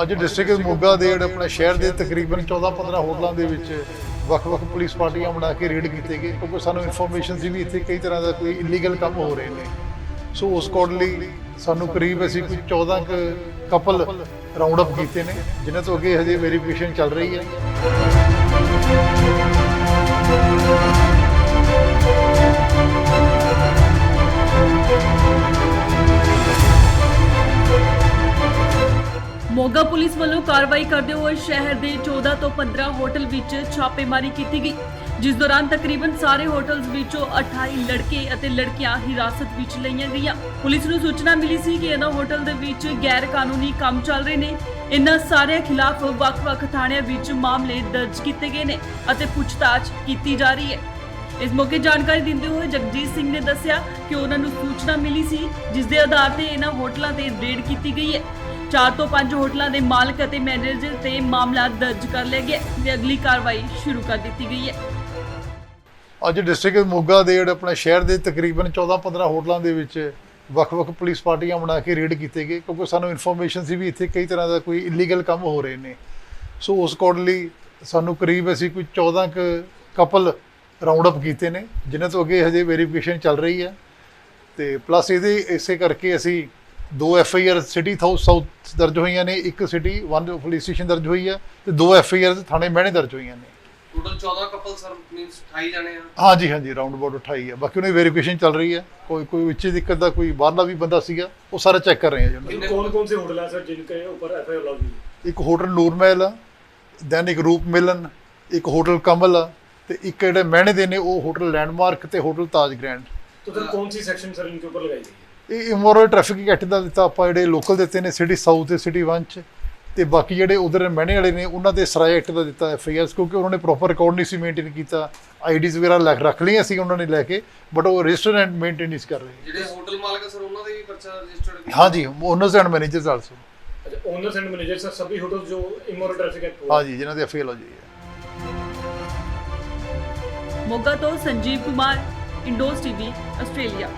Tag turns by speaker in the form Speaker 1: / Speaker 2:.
Speaker 1: ਅੱਜ ਡਿਸਟ੍ਰਿਕਟ ਮੋਗਾ ਦੇ ਜਿਹੜੇ ਆਪਣੇ ਸ਼ਹਿਰ ਦੇ ਤਕਰੀਬਨ 14-15 ਹੋਟਲਾਂ ਦੇ ਵਿੱਚ ਵੱਖ-ਵੱਖ ਪੁਲਿਸ ਪਾਰਟੀਆਂ ਬਣਾ ਕੇ ਰੇਡ ਕੀਤੇ ਗਏ ਕਿਉਂਕਿ ਸਾਨੂੰ ਇਨਫੋਰਮੇਸ਼ਨ ਸੀ ਵੀ ਇੱਥੇ ਕਈ ਤਰ੍ਹਾਂ ਦਾ ਕੋਈ ਇਲੀਗਲ ਕੰਮ ਹੋ ਰਹੇ ਨੇ। ਸੋ ਉਸ ਅਕੋਰਡਲੀ ਸਾਨੂੰ ਕਰੀਬ ਅਸੀਂ ਕੋਈ 14 ਕਪਲ ਰਾਉਂਡ ਅਪ ਕੀਤੇ ਨੇ ਜਿਨ੍ਹਾਂ ਤੋਂ ਅੱਗੇ ਹਜੇ ਵੈਰੀਫਿਕੇਸ਼ਨ ਚੱਲ ਰਹੀ ਹੈ।
Speaker 2: ਮੋਗਾ ਪੁਲਿਸ ਵੱਲੋਂ ਕਾਰਵਾਈ ਕਰਦੇ ਹੋਏ ਸ਼ਹਿਰ ਦੇ 14 ਤੋਂ 15 ਹੋਟਲ ਵਿੱਚ ਛਾਪੇਮਾਰੀ ਕੀਤੀ ਗਈ, ਜਿਸ ਦੌਰਾਨ ਤਕਰੀਬਨ ਸਾਰੇ ਹੋਟਲਸ ਵਿੱਚੋਂ 28 ਲੜਕੇ ਅਤੇ ਲੜਕੀਆਂ ਹਿਰਾਸਤ ਵਿੱਚ ਲਈਆਂ ਗਈਆਂ। ਪੁਲਿਸ ਨੂੰ ਸੂਚਨਾ ਮਿਲੀ ਸੀ ਕਿ ਇਹਨਾਂ ਹੋਟਲ ਦੇ ਵਿੱਚ ਗੈਰ ਕਾਨੂੰਨੀ ਕੰਮ ਚੱਲ ਰਹੇ ਨੇ। ਇਹਨਾਂ ਸਾਰਿਆਂ ਖਿਲਾਫ ਵੱਖ-ਵੱਖ ਥਾਣਿਆਂ ਵਿੱਚ ਮਾਮਲੇ ਦਰਜ ਕੀਤੇ ਗਏ ਨੇ ਅਤੇ ਪੁੱਛਤਾਛ ਕੀਤੀ ਜਾ ਰਹੀ ਹੈ। ਇਸ ਮੌਕੇ ਜਾਣਕਾਰੀ ਦਿੰਦੇ ਹੋਏ ਜਗਜੀਤ ਸਿੰਘ ਨੇ ਦੱਸਿਆ ਕਿ ਉਹਨਾਂ ਨੂੰ ਸੂਚਨਾ ਮਿਲੀ ਸੀ, ਜਿਸ ਦੇ ਆਧਾਰ ਤੇ ਇਹਨਾਂ ਹੋਟਲਾਂ ਤੇ ਰੇਡ ਕੀਤੀ ਗਈ ਹੈ। 4 ਤੋਂ 5 ਹੋਟਲਾਂ ਦੇ ਮਾਲਕ ਅਤੇ ਮੈਨੇਜਰ ਤੇ ਮਾਮਲਾ ਦਰਜ ਕਰ ਲਿਆ ਗਿਆ ਤੇ ਅਗਲੀ ਕਾਰਵਾਈ ਸ਼ੁਰੂ ਕਰ ਦਿੱਤੀ ਗਈ ਹੈ।
Speaker 1: ਅੱਜ ਡਿਸਟ੍ਰਿਕਟ ਮੋਗਾ ਦੇ ਜਿਹੜੇ ਆਪਣੇ ਸ਼ਹਿਰ ਦੇ ਤਕਰੀਬਨ 14-15 ਹੋਟਲਾਂ ਦੇ ਵਿੱਚ ਵੱਖ-ਵੱਖ ਪੁਲਿਸ ਪਾਰਟੀਆਂ ਬਣਾ ਕੇ ਰੇਡ ਕੀਤੇ ਗਏ ਕਿਉਂਕਿ ਸਾਨੂੰ ਇਨਫੋਰਮੇਸ਼ਨ ਸੀ ਵੀ ਇੱਥੇ ਕਈ ਤਰ੍ਹਾਂ ਦਾ ਕੋਈ ਇਲੀਗਲ ਕੰਮ ਹੋ ਰਹੇ ਨੇ। ਸੋ ਉਸ ਅਕੋਰਡਲੀ ਸਾਨੂੰ ਕਰੀਬ ਅਸੀਂ ਕੋਈ 14 ਕਪਲ ਰਾਉਂਡ ਅਪ ਕੀਤੇ ਨੇ ਜਿਨ੍ਹਾਂ ਤੋਂ ਅੱਗੇ ਹਜੇ ਵੈਰੀਫਿਕੇਸ਼ਨ ਚੱਲ ਰਹੀ ਹੈ ਤੇ ਪਲੱਸ ਇਹਦੇ ਇਸੇ ਕਰਕੇ ਅਸੀਂ 2 FIR ਸਿਟੀ ਸਾਊਥ ਦਰਜ ਹੋਈਆਂ ਨੇ, 1 ਸਿਟੀ 1 ਪੁਲਿਸ ਸਟੇਸ਼ਨ ਦਰਜ ਹੋਈ ਹੈ ਤੇ 2 FIR ਥਾਣੇ ਮਹਿਣੇ ਦਰਜ ਹੋਈਆਂ ਨੇ।
Speaker 3: ਟੋਟਲ 14 ਕਪਲ ਸਰ ਮੀਨਸ 28 ਜਾਣੇ ਆ।
Speaker 1: ਹਾਂਜੀ ਰਾਉਂਡ ਅਬਾਊਟ 28 ਹੈ। ਬਾਕੀ ਉਹਨਾਂ ਦੀ ਵੈਰੀਫਿਕੇਸ਼ਨ ਚੱਲ ਰਹੀ ਹੈ। ਕੋਈ ਵਿੱਚੇ ਦਿੱਕਤ ਦਾ ਕੋਈ ਬਾਹਰਲਾ ਵੀ ਬੰਦਾ ਸੀਗਾ ਉਹ ਸਾਰਾ ਚੈੱਕ ਕਰ ਰਹੇ ਹਾਂ ਜੀ।
Speaker 4: कौन-कौन से होटल है सर जिनके ऊपर FIR लगी है?
Speaker 1: ਇੱਕ ਹੋਟਲ ਨੂਰ ਮਹਿਲ ਆ, ਦੈਨ ਇੱਕ ਰੂਪ ਮਿਲਨ, ਇੱਕ ਹੋਟਲ ਕਮਲ ਆ ਤੇ ਇੱਕ ਜਿਹੜੇ ਮਹਿਣੇ ਦੇ ਨੇ ਉਹ ਹੋਟਲ ਲੈਂਡਮਾਰਕ ਤੇ ਹੋਟਲ ਤਾਜ ਗ੍ਰੈਂਡ।
Speaker 4: तो सर कौन सी सेक्शन सर इनके ऊपर लगाई गई है?
Speaker 1: ਇਹ ਇਮੋਰਲ ਟ੍ਰੈਫਿਕ ਐਕਟ ਦਾ ਦਿੱਤਾ ਆਪਾਂ ਜਿਹੜੇ ਲੋਕਲ ਦਿੱਤੇ ਨੇ ਸਿਟੀ ਸਾਊਥ ਤੇ ਸਿਟੀ 1 ਚ ਤੇ ਬਾਕੀ ਜਿਹੜੇ ਉਧਰ ਮਹਿਣੇ ਵਾਲੇ ਨੇ ਉਹਨਾਂ ਦੇ ਸਰਾਏ ਐਕਟ ਦਾ ਦਿੱਤਾ FIR ਕਿਉਂਕਿ ਉਹਨਾਂ ਨੇ ਪ੍ਰੋਪਰ ਰਿਕਾਰਡ ਨਹੀਂ ਸੀ ਮੇਨਟੇਨ ਕੀਤਾ। IDs ਵਗੈਰਾ ਰੱਖ ਲਈਆਂ ਸੀ ਉਹਨਾਂ ਨੇ ਲੈ ਕੇ ਬਟ ਉਹ ਰਜਿਸਟਰ ਐਂਡ ਮੇਨਟੇਨ ਨਹੀਂ ਕਰ ਰਹੇ।
Speaker 3: ਜਿਹੜੇ ਹੋਟਲ ਮਾਲਕ ਸਰ ਉਹਨਾਂ ਦੇ ਵੀ ਪਰਚਾ ਰਜਿਸਟਰਡ
Speaker 1: ਹਾਂਜੀ ਓਨਰਸ ਐਂਡ ਮੈਨੇਜਰਸ ਆਲਸੋ।
Speaker 4: अच्छा ओनर्स एंड मैनेजर सर सभी होटल जो इमोरल ट्रैफिक एक्ट
Speaker 1: ਹਾਂਜੀ ਜਿਨ੍ਹਾਂ ਦੇ FIR ਹੋ ਜਾਈ ਹੈ।
Speaker 2: ਮੋਗਾ ਤੋਂ ਸੰਜੀਵ ਕੁਮਾਰ, ਇੰਡੋਸ TV, ਆਸਟ੍ਰੇਲੀਆ।